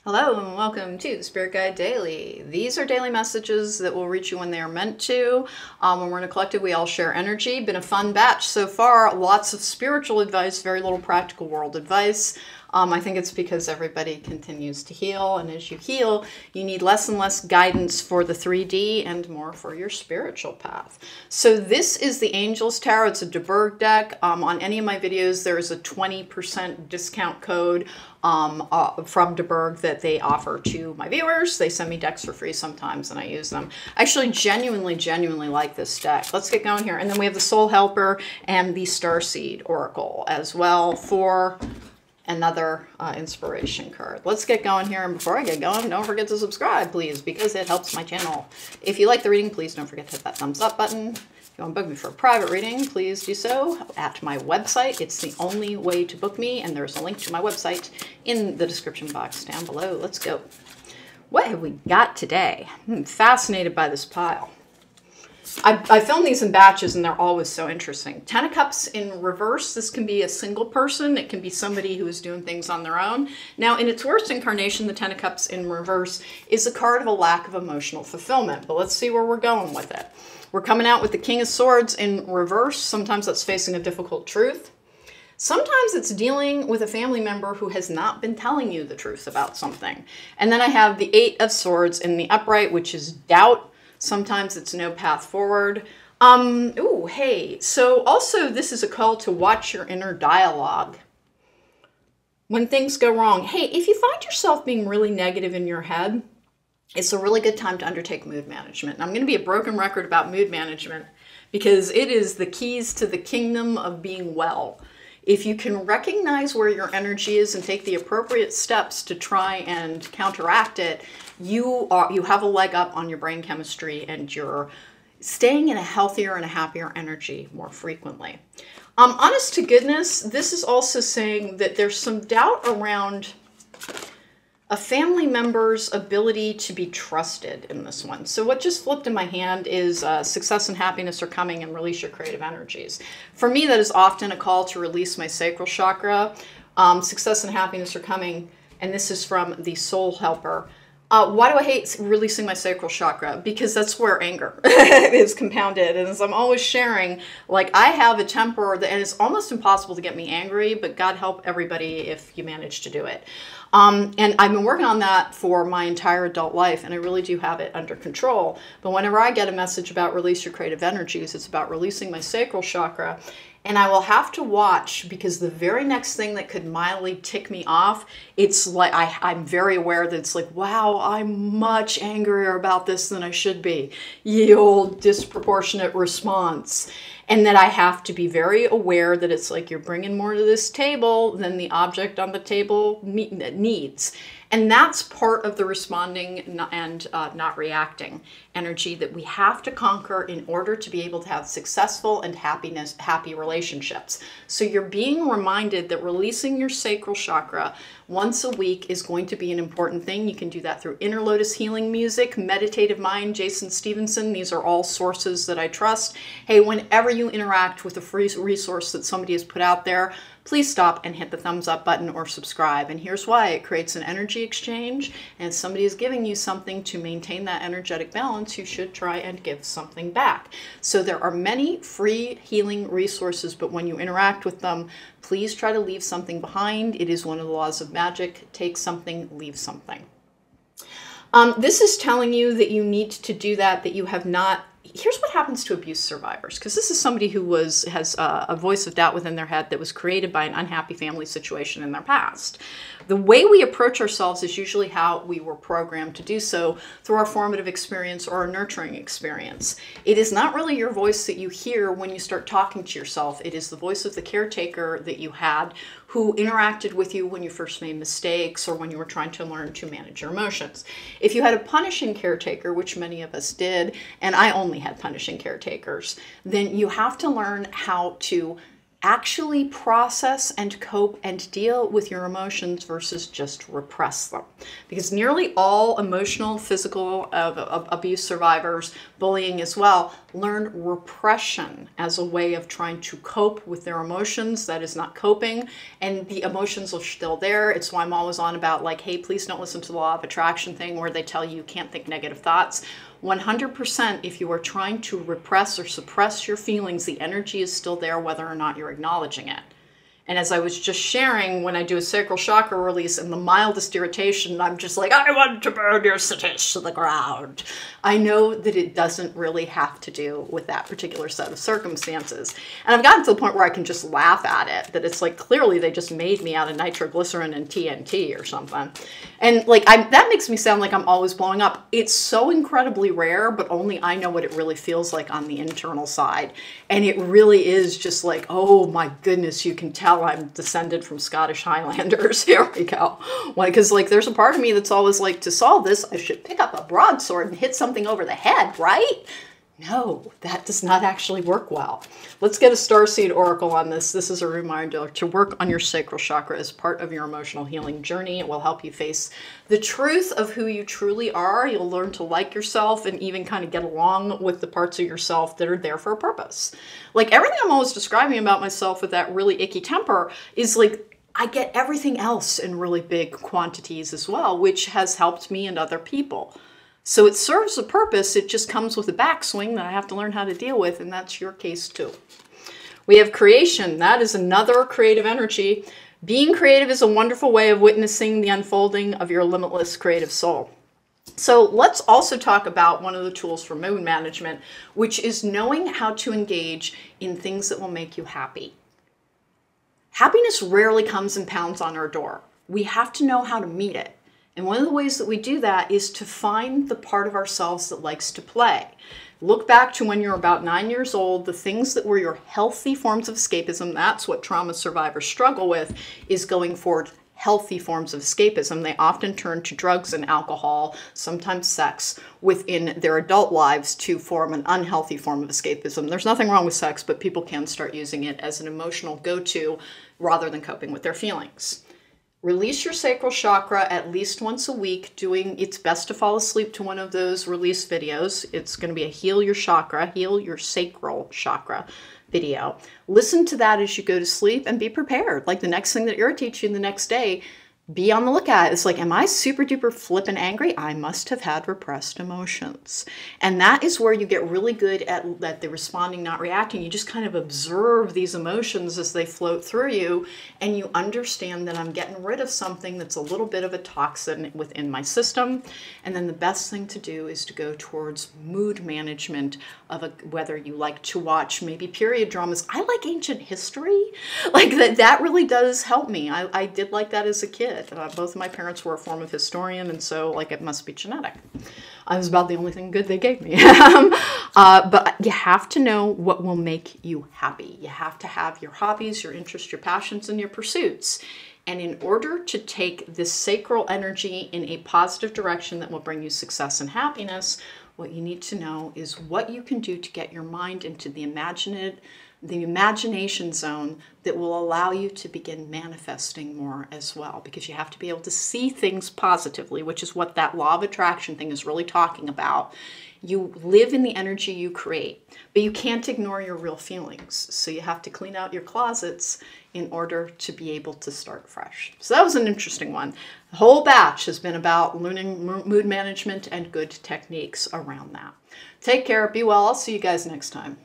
Hello and welcome to the Spirit Guide Daily. These are daily messages that will reach you when they are meant to. When we're in a collective, we all share energy. Been a fun batch so far. Lots of spiritual advice, very little practical world advice. I think it's because everybody continues to heal, and as you heal, you need less and less guidance for the 3D and more for your spiritual path. So this is the Angels Tarot. It's a de Bourgh deck. On any of my videos, there is a 20% discount code from de Bourgh that they offer to my viewers. They send me decks for free sometimes, and I use them. I actually genuinely like this deck. Let's get going here. And then we have the Soul Helper and the Starseed Oracle as well for another inspiration card. Let's get going here, and before I get going, don't forget to subscribe, please, because it helps my channel. If you like the reading, please don't forget to hit that thumbs up button. If you want to book me for a private reading, please do so at my website. It's the only way to book me, and there's a link to my website in the description box down below. Let's go. What have we got today? I'm fascinated by this pile. I film these in batches and they're always so interesting. Ten of Cups in reverse. This can be a single person. It can be somebody who is doing things on their own. Now, in its worst incarnation, the Ten of Cups in reverse is a card of a lack of emotional fulfillment. But let's see where we're going with it. We're coming out with the King of Swords in reverse. Sometimes that's facing a difficult truth. Sometimes it's dealing with a family member who has not been telling you the truth about something. And then I have the Eight of Swords in the upright, which is doubt. Sometimes it's no path forward. Ooh, hey. So also this is a call to watch your inner dialogue. When things go wrong, hey, if you find yourself being really negative in your head, it's a really good time to undertake mood management. And I'm going to be a broken record about mood management because it is the keys to the kingdom of being well. If you can recognize where your energy is and take the appropriate steps to try and counteract it, you have a leg up on your brain chemistry and you're staying in a healthier and a happier energy more frequently. Honest to goodness, this is also saying that there's some doubt around a family member's ability to be trusted in this one. So what just flipped in my hand is success and happiness are coming, and release your creative energies. For me, that is often a call to release my sacral chakra. Success and happiness are coming, and this is from the Soul Helper. Why do I hate releasing my sacral chakra? Because that's where anger is compounded. And as I'm always sharing, like, I have a temper that, and it's almost impossible to get me angry, but God help everybody if you manage to do it. And I've been working on that for my entire adult life, and I really do have it under control. But whenever I get a message about release your creative energies, it's about releasing my sacral chakra. And I will have to watch, because the very next thing that could mildly tick me off, it's like I'm very aware that it's like, wow, I'm much angrier about this than I should be. Ye old disproportionate response. And that I have to be very aware that it's like you're bringing more to this table than the object on the table needs. And that's part of the responding and not reacting energy that we have to conquer in order to be able to have successful and happy relationships. So you're being reminded that releasing your sacral chakra once a week is going to be an important thing. You can do that through Inner Lotus Healing Music, Meditative Mind, Jason Stevenson. These are all sources that I trust. Hey, whenever you interact with a free resource that somebody has put out there, please stop and hit the thumbs up button or subscribe. And here's why. It creates an energy exchange, and if somebody is giving you something to maintain that energetic balance, you should try and give something back. So there are many free healing resources, but when you interact with them, please try to leave something behind. It is one of the laws of magic. Take something, leave something. This is telling you that you need to do that you have not. Here's what happens to abuse survivors, because this is somebody who has a voice of doubt within their head that was created by an unhappy family situation in their past. The way we approach ourselves is usually how we were programmed to do so, through our formative experience or our nurturing experience. It is not really your voice that you hear when you start talking to yourself. It is the voice of the caretaker that you had, who interacted with you when you first made mistakes or when you were trying to learn to manage your emotions. If you had a punishing caretaker, which many of us did, and I only had punishing caretakers, then you have to learn how to actually process and cope and deal with your emotions versus just repress them. Because nearly all emotional, physical abuse survivors, bullying as well, learn repression as a way of trying to cope with their emotions. That is not coping, and the emotions are still there. It's why I'm always on about like, hey, please don't listen to the law of attraction thing where they tell you can't think negative thoughts. 100%, if you are trying to repress or suppress your feelings, the energy is still there whether or not you're acknowledging it. And as I was just sharing, when I do a sacral chakra release and the mildest irritation, I'm just like, I want to burn your cities to the ground. I know that it doesn't really have to do with that particular set of circumstances. And I've gotten to the point where I can just laugh at it, that it's like, clearly they just made me out of nitroglycerin and TNT or something. And like, that makes me sound like I'm always blowing up. It's so incredibly rare, but only I know what it really feels like on the internal side. And it really is just like, oh my goodness, you can tell I'm descended from Scottish Highlanders. Here we go. Because like there's a part of me that's always like, to solve this, I should pick up a broadsword and hit something over the head, right? No, that does not actually work well. Let's get a starseed oracle on this. This is a reminder to work on your sacral chakra as part of your emotional healing journey. It will help you face the truth of who you truly are. You'll learn to like yourself and even kind of get along with the parts of yourself that are there for a purpose. Like everything I'm always describing about myself with that really icky temper is like, I get everything else in really big quantities as well, which has helped me and other people. So it serves a purpose, it just comes with a backswing that I have to learn how to deal with, and that's your case too. We have creation. That is another creative energy. Being creative is a wonderful way of witnessing the unfolding of your limitless creative soul. So let's also talk about one of the tools for mood management, which is knowing how to engage in things that will make you happy. Happiness rarely comes and pounds on our door. We have to know how to meet it. And one of the ways that we do that is to find the part of ourselves that likes to play. Look back to when you're about 9 years old, the things that were your healthy forms of escapism, that's what trauma survivors struggle with, is going forward healthy forms of escapism. They often turn to drugs and alcohol, sometimes sex, within their adult lives to form an unhealthy form of escapism. There's nothing wrong with sex, but people can start using it as an emotional go-to rather than coping with their feelings. Release your sacral chakra at least once a week, doing its best to fall asleep to one of those release videos. It's going to be a heal your chakra, heal your sacral chakra video. Listen to that as you go to sleep and be prepared. Like the next thing that irritates you the next day, be on the lookout. It's like, am I super duper flippin' angry? I must have had repressed emotions. And that is where you get really good at the responding, not reacting. You just kind of observe these emotions as they float through you, and you understand that I'm getting rid of something that's a little bit of a toxin within my system. And then the best thing to do is to go towards mood management of whether you like to watch maybe period dramas. I like ancient history. Like that really does help me. I did like that as a kid. Both of my parents were a form of historian, and so like it must be genetic. I was about the only thing good they gave me. But you have to know what will make you happy. You have to have your hobbies, your interests, your passions, and your pursuits. And in order to take this sacral energy in a positive direction that will bring you success and happiness, what you need to know is what you can do to get your mind into the imagination zone that will allow you to begin manifesting more as well, because you have to be able to see things positively, which is what that law of attraction thing is really talking about. You live in the energy you create, but you can't ignore your real feelings. So you have to clean out your closets in order to be able to start fresh. So that was an interesting one. The whole batch has been about learning mood management and good techniques around that. Take care, be well. I'll see you guys next time.